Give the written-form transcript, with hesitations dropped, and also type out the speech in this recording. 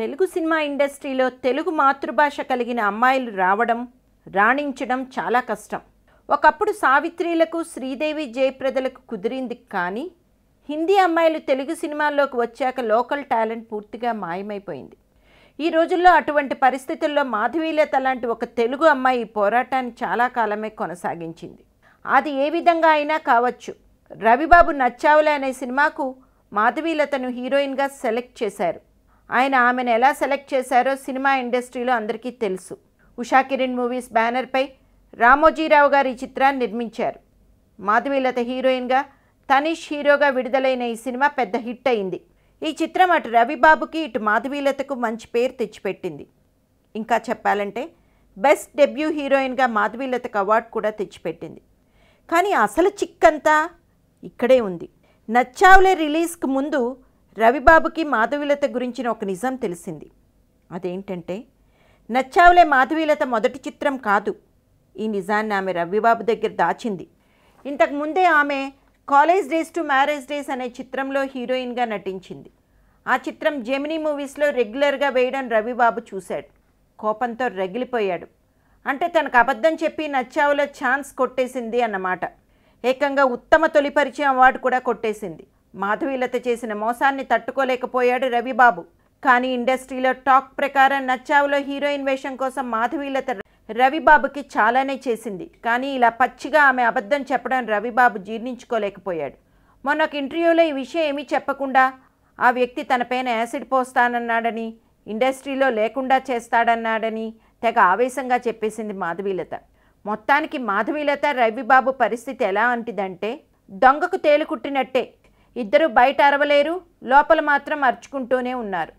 Telugu cinema ఇండస్ట్రీలో తెలుగు మాతృభాష కలిగిన అమ్మాయిలు రావడం రాణించడం చాలా కష్టం. ఒకప్పుడు సావిత్రిలకు శ్రీదేవి జయప్రదలకు కుదిరింది. కానీ హిందీ అమ్మాయిలు తెలుగు సినిమాల్లోకి వచ్చాక లోకల్ టాలెంట్ పూర్తిగా మాయమైపోయింది. ఈ రోజుల్లో అటువంటి పరిస్థితుల్లో మాధవీలత లాంటి ఒక తెలుగు అమ్మాయి పోరాటాన్ని చాలా కాలమే కొనసాగించింది. అది ఏ విధంగా అయినా కావచ్చు. రవిబాబు నచ్చావులే అనే సినిమాకు మాధవీలతను హీరోయిన్గా సెలెక్ట్ చేశారు. ఆయన ఆమెను ఎలా సెలెక్ట్ చేశారో సినిమా ఇండస్ట్రీలో అందరికీ తెలుసు. ఉషా కిరణ్ మూవీస్ బ్యానర్పై రామోజీరావు గారు ఈ చిత్రాన్ని నిర్మించారు. మాధవీలత హీరోయిన్గా, తనీష్ హీరోగా విడుదలైన ఈ సినిమా పెద్ద హిట్ అయింది. ఈ చిత్రం అటు రవిబాబుకి ఇటు మాధవీలతకు మంచి పేరు తెచ్చిపెట్టింది. ఇంకా చెప్పాలంటే బెస్ట్ డెబ్యూ హీరోయిన్గా మాధవీలతకు అవార్డు కూడా తెచ్చిపెట్టింది. కానీ అసలు చిక్కంతా ఇక్కడే ఉంది. నచ్చావులే రిలీజ్కి ముందు రవిబాబుకి మాధవీలత గురించిన ఒక నిజం తెలిసింది. అదేంటంటే నచ్చావులే మాధవీలత మొదటి చిత్రం కాదు. ఈ నిజాన్ని ఆమె రవిబాబు దగ్గర దాచింది. ఇంతకు ముందే ఆమె college days to marriage days అనే చిత్రంలో హీరోయిన్గా నటించింది. ఆ చిత్రం జెమినీ మూవీస్లో రెగ్యులర్గా వేయడం రవిబాబు చూశాడు. కోపంతో రగిలిపోయాడు. అంటే తనకు అబద్ధం చెప్పి నచ్చావులో ఛాన్స్ కొట్టేసింది అన్నమాట. ఏకంగా ఉత్తమ తొలి పరిచయం అవార్డు కూడా కొట్టేసింది. మాధవీలత చేసిన మోసాన్ని తట్టుకోలేకపోయాడు రవిబాబు. కానీ ఇండస్ట్రీలో టాక్ ప్రకారం నచ్చావులో హీరోయిన్ వేషం కోసం మాధవీలత రవిబాబుకి చాలానే చేసింది. కానీ ఇలా పచ్చిగా ఆమె అబద్ధం చెప్పడం రవిబాబు జీర్ణించుకోలేకపోయాడు. మొన్న ఒక ఇంటర్వ్యూలో ఈ విషయం ఏమీ చెప్పకుండా ఆ వ్యక్తి తనపైన యాసిడ్ పోస్తానన్నాడని, ఇండస్ట్రీలో లేకుండా చేస్తాడన్నాడని తెగ ఆవేశంగా చెప్పేసింది మాధవీలత. మొత్తానికి మాధవీలత రవిబాబు పరిస్థితి ఎలా అంటిదంటే దొంగకు తేలు కుట్టినట్టే. ఇద్దరు బయట అరవలేరు, లోపల మాత్రం అరుచుకుంటూనే ఉన్నారు.